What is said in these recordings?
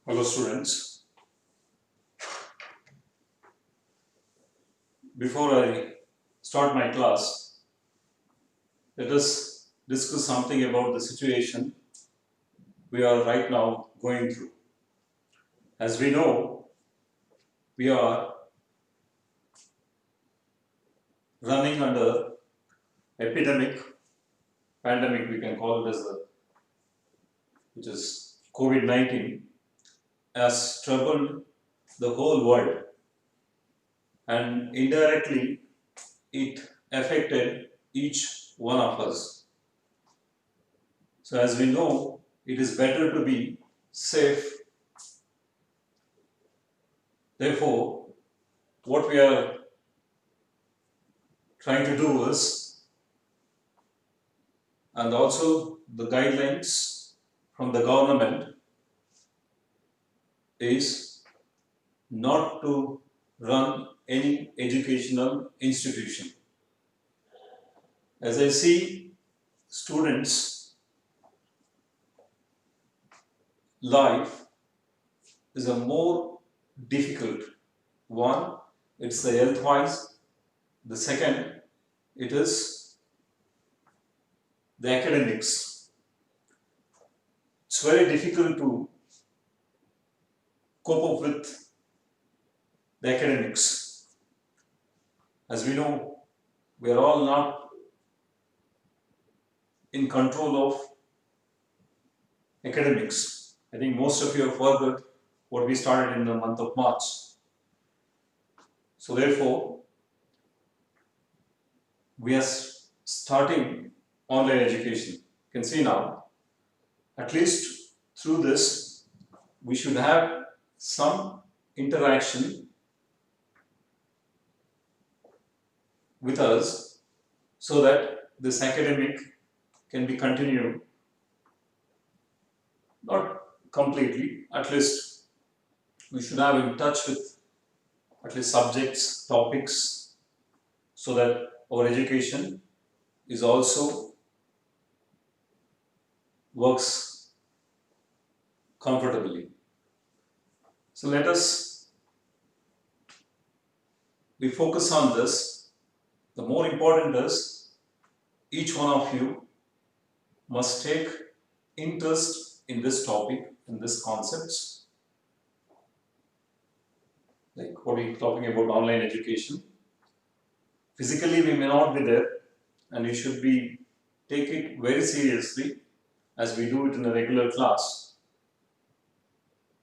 Hello students, before I start my class, let us discuss something about the situation we are right now going through. As we know, we are running under pandemic we can call it as which is COVID-19 has troubled the whole world and indirectly it affected each one of us. So as we know, it is better to be safe. Therefore, what we are trying to do is, and also the guidelines from the government is not to run any educational institution. As I see students' life is a more difficult one. It's the health wise. The second, it is the academics. It's very difficult to cope up with the academics. As we know, we are all not in control of academics. I think most of you have forgot what we started in the month of March. So therefore, we are starting online education. You can see now, at least through this, we should have some interaction with us so that this academic can be continued, not completely, at least we should have in touch with at least subjects, topics, so that our education is also works comfortably. So let us we focus on this. The more important is each one of you must take interest in this topic, in this concepts. Like what we're talking about online education. Physically we may not be there and you should be take it very seriously as we do it in a regular class.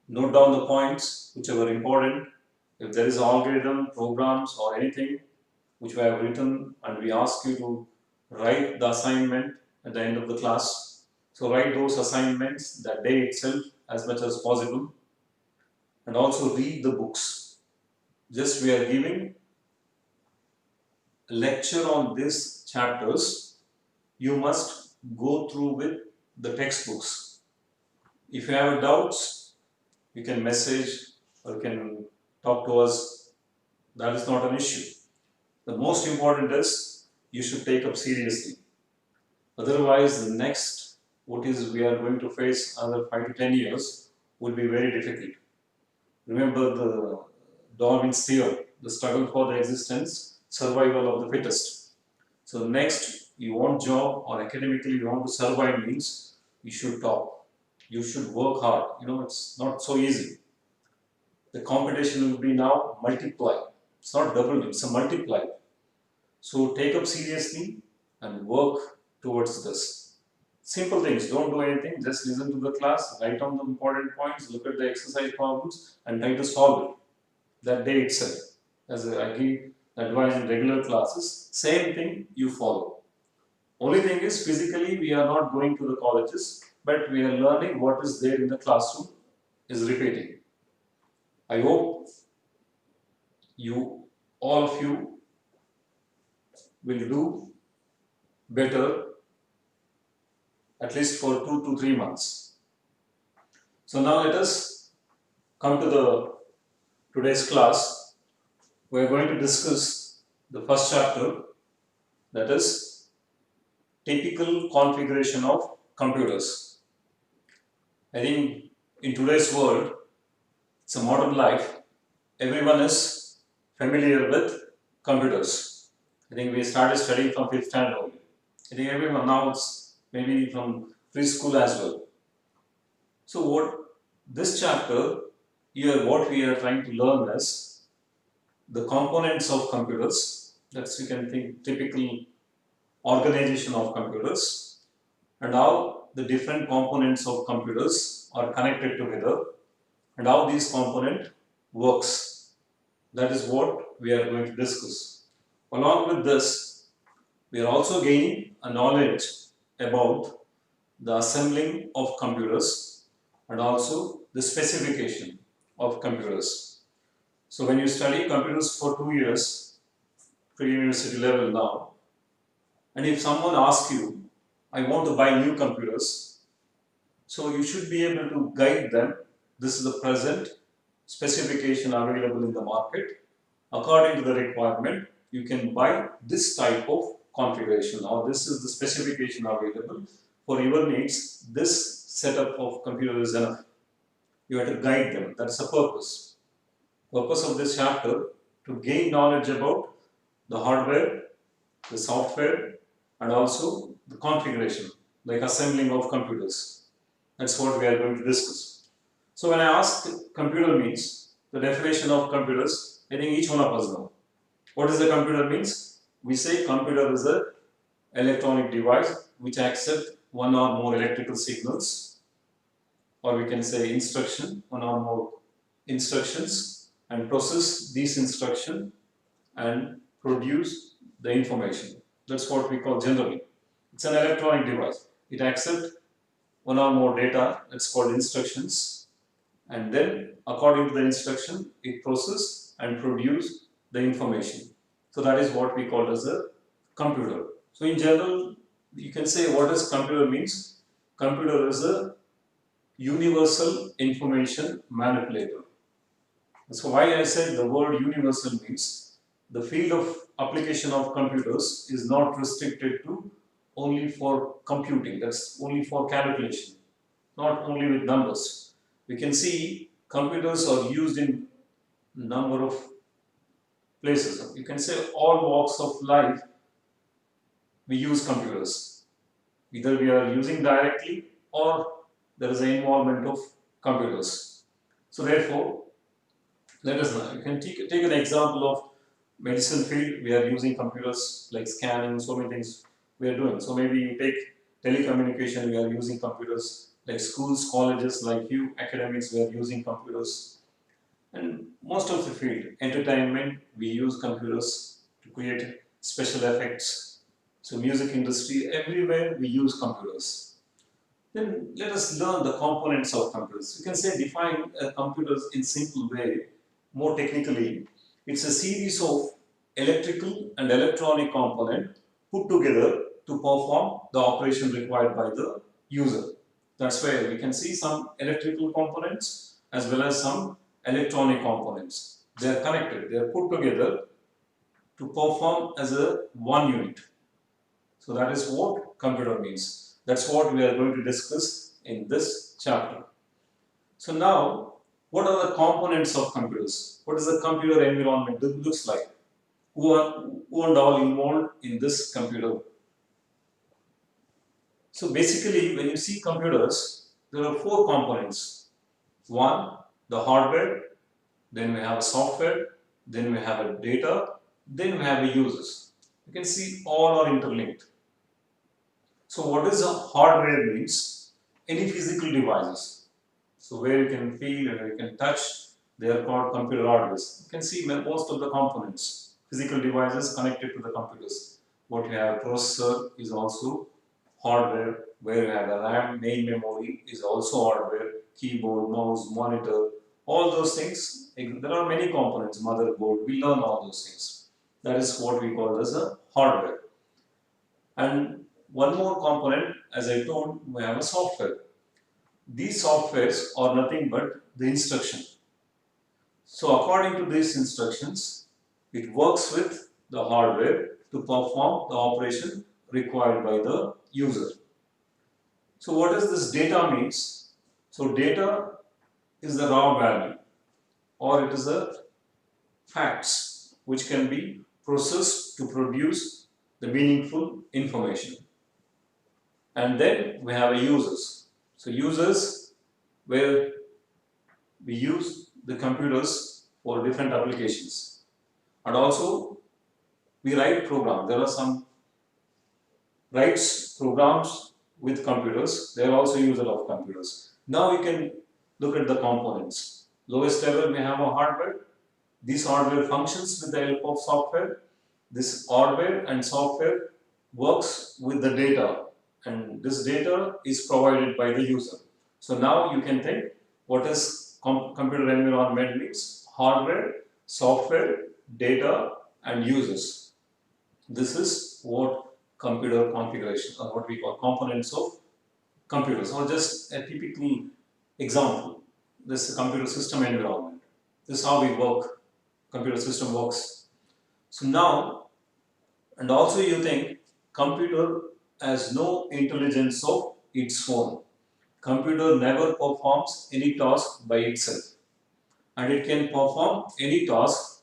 Note down the points which are important. If there is algorithm, programs or anything which we have written and we ask you to write the assignment at the end of the class. So write those assignments that day itself as much as possible and also read the books. Just we are giving a lecture on these chapters. You must go through with the textbooks. If you have doubts, you can message or you can talk to us. That is not an issue. The most important is you should take up seriously. Otherwise, the next, what is we are going to face another 5 to 10 years will be very difficult. Remember the Darwin's theory, the struggle for the existence, survival of the fittest. So next, you want job or academically you want to survive means you should talk. You should work hard. You know, it's not so easy. The competition will be now multiplied. It's not double, it's a multiply. So take up seriously and work towards this. Simple things, don't do anything, just listen to the class, write down the important points, look at the exercise problems and try to solve it that day itself. As I give advice in regular classes, same thing you follow. Only thing is physically we are not going to the colleges, but we are learning what is there in the classroom is repeating. I hope all of you will do better at least for 2 to 3 months. So now let us come to the today's class. We are going to discuss the first chapter, that is typical configuration of computers. I think in today's world It's a modern life. Everyone is familiar with computers. I think we started studying from 5th standard only. I think everyone now it's maybe from preschool as well. So what this chapter here, what we are trying to learn is the components of computers. That's you can think typical organization of computers and how the different components of computers are connected together and how these component works. That is what we are going to discuss. Along with this, we are also gaining a knowledge about the assembling of computers and also the specification of computers. So when you study computers for 2 years, pre-university level now, and if someone asks you, I want to buy new computers, so you should be able to guide them. This is the present specification available in the market. According to the requirement, you can buy this type of configuration or this is the specification available for your needs. This setup of computer is enough. You have to guide them. That's the purpose. Purpose of this chapter to gain knowledge about the hardware, the software, and also the configuration, like assembling of computers. That's what we are going to discuss. So when I ask computer means, the definition of computers, I think each one of us know. What is the computer means? We say computer is a electronic device which accepts one or more electrical signals, or we can say instruction, one or more instructions, and process these instructions and produce the information. That's what we call generally. It's an electronic device. It accepts one or more data, that's called instructions, and then according to the instruction, it processes and produce the information. So that is what we call as a computer. So in general, you can say what does computer means? Computer is a universal information manipulator. So why I said the word universal means the field of application of computers is not restricted to only for computing, that's only for calculation, not only with numbers. We can see computers are used in number of places. You can say all walks of life we use computers. Either we are using directly or there is an involvement of computers. So therefore, let us know. You can take an example of medicine field. We are using computers like scanning, so many things we are doing. So maybe you take telecommunication, we are using computers like schools, colleges like you, academics, we are using computers. And most of the field, entertainment, we use computers to create special effects. So music industry, everywhere we use computers. Then let us learn the components of computers. You can say define computers in simple way, more technically. It's a series of electrical and electronic components put together to perform the operation required by the user. That's where we can see some electrical components as well as some electronic components. They are connected, they are put together to perform as a one unit. So that is what computer means. That's what we are going to discuss in this chapter. So now, what are the components of computers? What is the computer environment looks like? Who and all involved in this computer? So basically, when you see computers, there are four components. One, the hardware, then we have a software, then we have a data, then we have a users. You can see all are interlinked. So what is a hardware means? Any physical devices. So where you can feel and you can touch, they are called computer hardwares. You can see most of the components, physical devices connected to the computers. What you have processor is also hardware, where you have a RAM, main memory is also hardware, keyboard, mouse, monitor, all those things. There are many components, motherboard, we learn all those things. That is what we call as a hardware. And one more component, as I told, we have a software. These softwares are nothing but the instruction. So according to these instructions, it works with the hardware to perform the operation required by the user. So what does this data means? So data is the raw value. or it is a facts which can be processed to produce the meaningful information. And then we have a users. So users, where we use the computers for different applications, and also we write programs. There are some writes programs with computers. They are also user of computers. Now you can look at the components. Lowest level we have a hardware. This hardware functions with the help of software. This hardware and software works with the data, and this data is provided by the user. So now you can think what is computer environment means: hardware, software, data, and users. This is what computer configuration, or what we call components of computers. Or just a typical example: this computer system environment. This is how we work. Computer system works. So now, and also you think computer has no intelligence of its own. Computer never performs any task by itself, and it can perform any task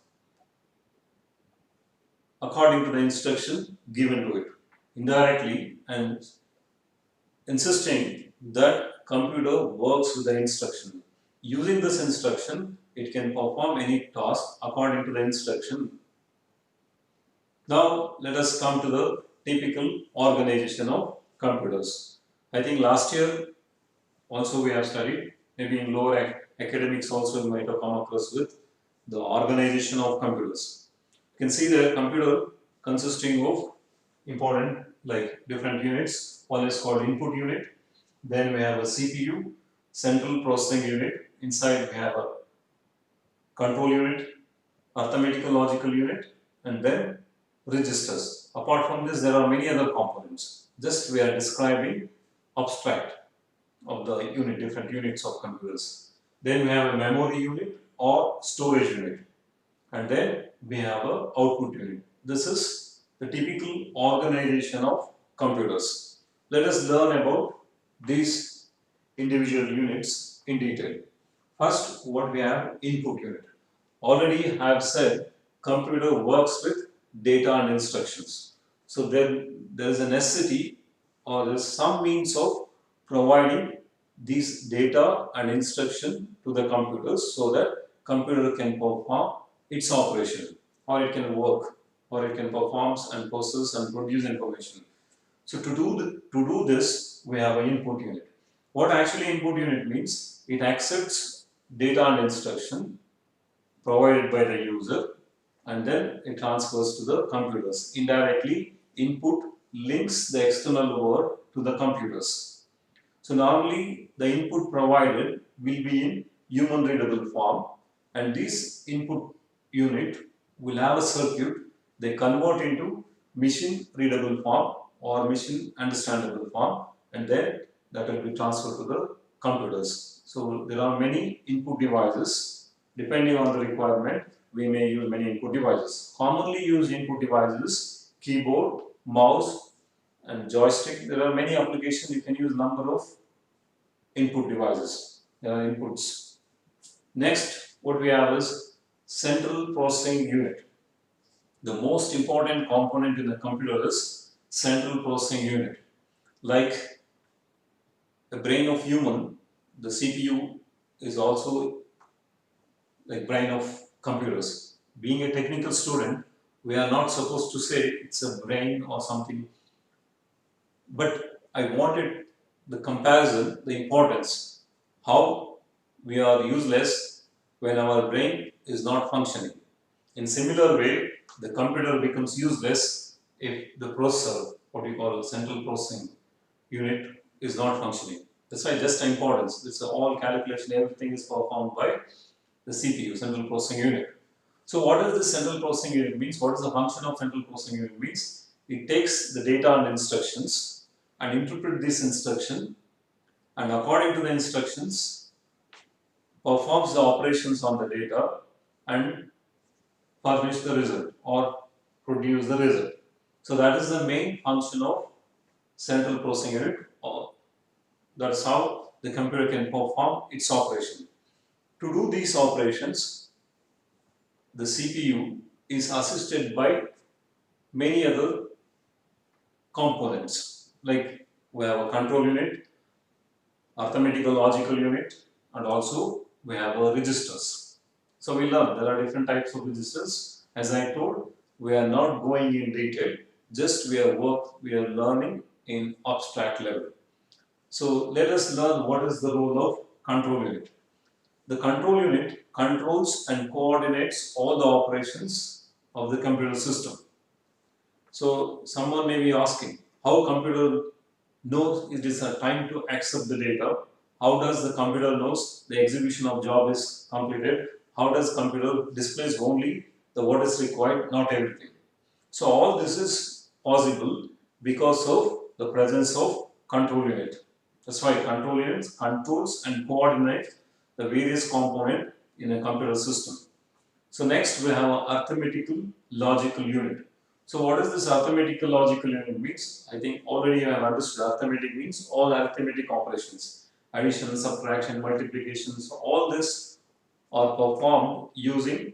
according to the instruction given to it, indirectly, and insisting that computer works with the instruction. Using this instruction, it can perform any task according to the instruction. Now let us come to the typical organization of computers. I think last year also we have studied, maybe in lower academics also you might have come across with the organization of computers. You can see the computer consisting of important like different units. One is called input unit. Then we have a CPU, central processing unit. Inside we have a control unit, arithmetical logical unit, and then registers. Apart from this, there are many other components. Just we are describing abstract of the unit, different units of computers. Then we have a memory unit or storage unit, and then we have a output unit. This is the typical organization of computers. Let us learn about these individual units in detail. First, what we have: input unit. Already I have said computer works with data and instructions. So there is a necessity, or there is some means of providing these data and instruction to the computers so that computer can perform its operation, or it can work, or it can perform and process and produce information. So to do this, we have an input unit. What actually input unit means? It accepts data and instruction provided by the user, and then it transfers to the computers. Indirectly, input links the external world to the computers. So normally the input provided will be in human readable form, and this input unit will have a circuit they convert into machine readable form or machine understandable form, and then that will be transferred to the computers. So there are many input devices. Depending on the requirement, we may use many input devices. Commonly used input devices: keyboard, mouse, and joystick. There are many applications. You can use number of input devices. There are inputs. Next, what we have is central processing unit. The most important component in the computer is central processing unit. Like the brain of human, the CPU is also like brain of computers. Being a technical student, we are not supposed to say it's a brain or something, but I wanted the comparison, the importance, how we are useless when our brain is not functioning. In similar way, the computer becomes useless if the processor, what we call central processing unit, is not functioning. That's why just importance. It's all calculation, everything is performed by the CPU, central processing unit. So what does the central processing unit means? What is the function of central processing unit means? It takes the data and instructions and interpret this instruction, and according to the instructions performs the operations on the data and furnish the result or produce the result. So that is the main function of central processing unit. That's how the computer can perform its operation. To do these operations, the CPU is assisted by many other components. Like we have a control unit, arithmetical logical unit, and also we have registers. So we learn there are different types of registers. As I told, we are not going in detail, just we are learning in abstract level. So let us learn what is the role of control unit. The control unit controls and coordinates all the operations of the computer system. So someone may be asking, how computer knows it is a time to accept the data? How does the computer knows the execution of job is completed? How does computer displays only the what is required, not everything? So all this is possible because of the presence of control unit. That's why control units controls and coordinates the various component in a computer system. So next we have an arithmetical logical unit. So what is this arithmetical logical unit means? I think already you have understood arithmetic means all arithmetic operations. Addition, subtraction, multiplication, so all this are performed using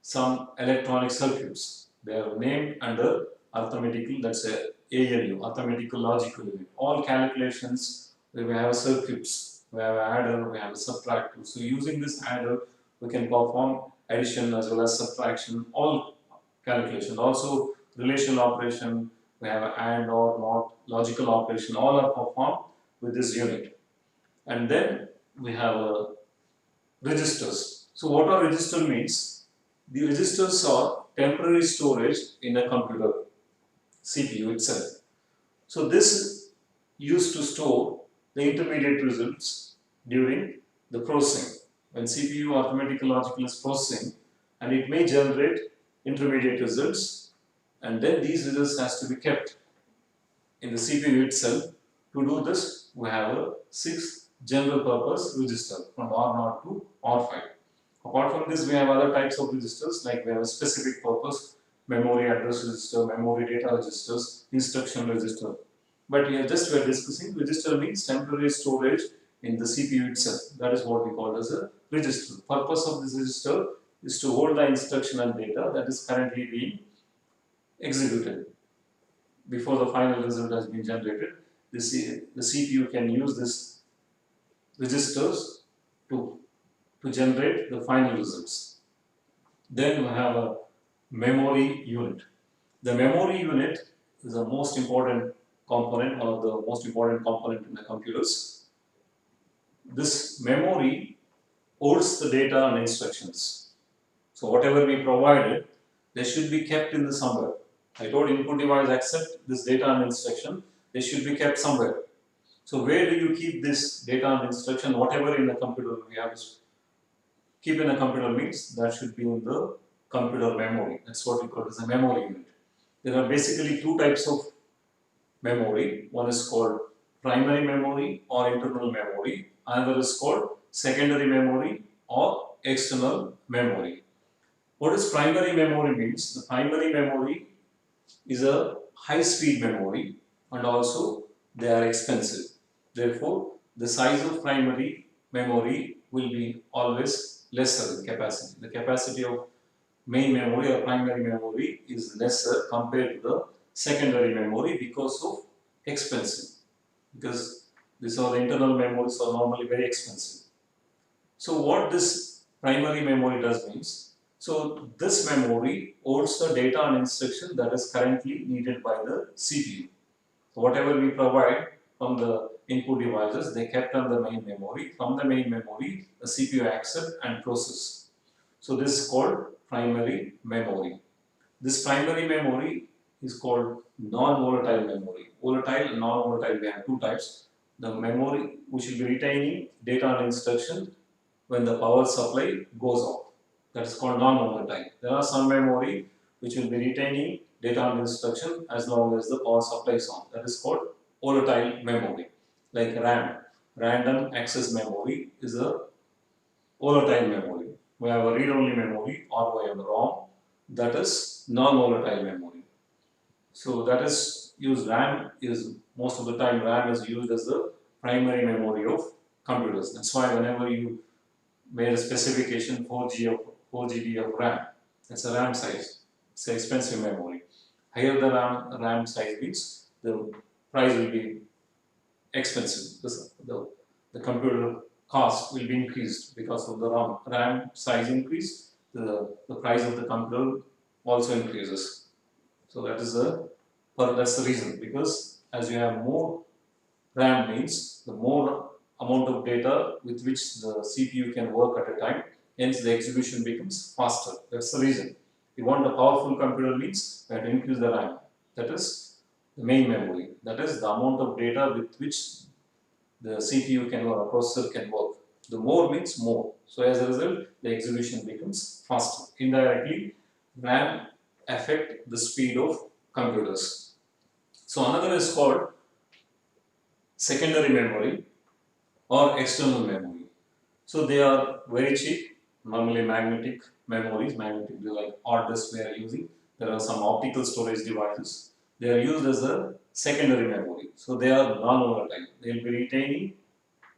some electronic circuits. They are named under arithmetical, that's a ALU, arithmetical logical unit. All calculations, we have circuits, we have adder, we have a subtractor. So using this adder, we can perform addition as well as subtraction, all calculation. Also relational operation, we have and or not, logical operation, all are performed with this unit. And then we have registers. So what are register means? The registers are temporary storage in a computer CPU itself. So this is used to store the intermediate results during the processing. When CPU arithmetical logical is processing, and it may generate intermediate results, and then these results has to be kept in the CPU itself. To do this, we have a 6 general purpose register from R0 to R5. Apart from this, we have other types of registers, like we have a specific purpose, memory address register, memory data registers, instruction register. But here just we are discussing register means temporary storage in the CPU itself. That is what we call as a register. Purpose of this register is to hold the instruction and data that is currently being executed. Before the final result has been generated, the CPU can use this registers to generate the final results. Then we have a memory unit. The memory unit is the most important component, one of the most important component in the computers. This memory holds the data and instructions. So whatever we provided, they should be kept in the somewhere. I told input device accept this data and instruction, they should be kept somewhere. So where do you keep this data and instruction? Whatever in the computer we have to keep in a computer means that should be in the computer memory. That's what we call as a memory unit. There are basically two types of memory. One is called primary memory or internal memory. Another is called secondary memory or external memory. What is primary memory means? The primary memory is a high-speed memory and also they are expensive. Therefore, the size of primary memory will be always lesser in capacity. The capacity of main memory or primary memory is lesser compared to the secondary memory because of expensive. Because these are the internal memories are normally very expensive. So what this primary memory does means, so this memory holds the data and instruction that is currently needed by the CPU. So whatever we provide from the input devices, they kept on the main memory. From the main memory, the CPU accept and process. So this is called primary memory. This primary memory is called non-volatile memory. Volatile and non-volatile, we have two types. The memory which will be retaining data and instruction when the power supply goes off. That is called non-volatile. There are some memory which will be retaining data and instruction as long as the power supply is on. That is called volatile memory. Like RAM, random access memory, is a volatile memory. We have a read-only memory or we have ROM, that is non-volatile memory. So that is used, RAM is most of the time RAM is used as the primary memory of computers. That's why whenever you made a specification 4 GB of RAM, That's a RAM size. It's an expensive memory. Higher the RAM size means the price will be expensive. The computer cost will be increased because of the RAM size increase. The price of the computer also increases. So that's the reason, because as you have more RAM means the more amount of data with which the CPU can work at a time, hence the execution becomes faster. That's the reason. You want a powerful computer means you have to increase the RAM. That is the main memory. That is the amount of data with which the CPU can work, processor can work. The more means more. So as a result, the execution becomes faster. Indirectly, RAM affect the speed of computers. So another is called secondary memory or external memory. So they are very cheap, normally magnetic memories, magnetic like hard disk we are using. There are some optical storage devices. They are used as a secondary memory. So they are non-volatile. They will be retaining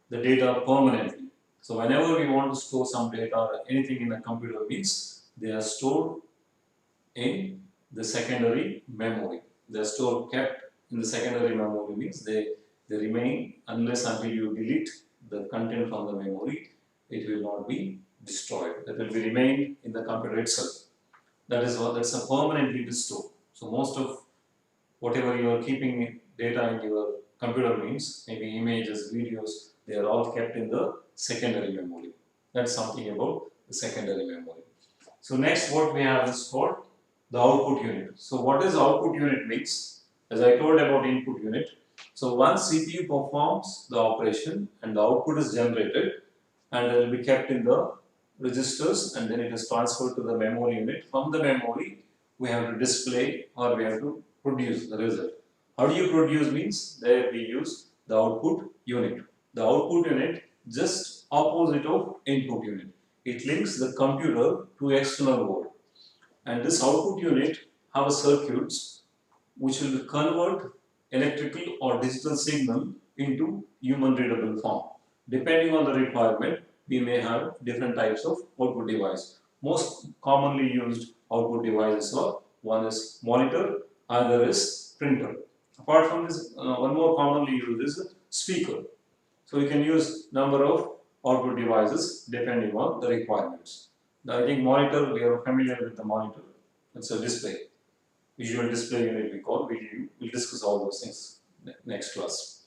the data permanently. So whenever we want to store some data or anything in a computer means they are stored in the secondary memory. They are stored kept in the secondary memory means they remain unless until you delete the content from the memory, it will not be destroyed. That will be remain in the computer itself. That's a permanently stored. So most of whatever you are keeping data in your computer means maybe images, videos, they are all kept in the secondary memory. That's something about the secondary memory. So next what we have is called the output unit. So what is output unit means? As I told about input unit. So once CPU performs the operation and the output is generated and it will be kept in the registers and then it is transferred to the memory unit. From the memory we have to display or we have to produce the result. How do you produce means there we use the output unit. The output unit just opposite of input unit. It links the computer to external world. And this output unit have a circuits which will convert electrical or digital signal into human readable form. Depending on the requirement, we may have different types of output device. Most commonly used output devices are one is monitor, other is printer. Apart from this, one more commonly used is speaker. So you can use number of output devices depending on the requirements. Now, I think monitor, we are familiar with the monitor. It's a display, visual display unit we call. We'll discuss all those things next class.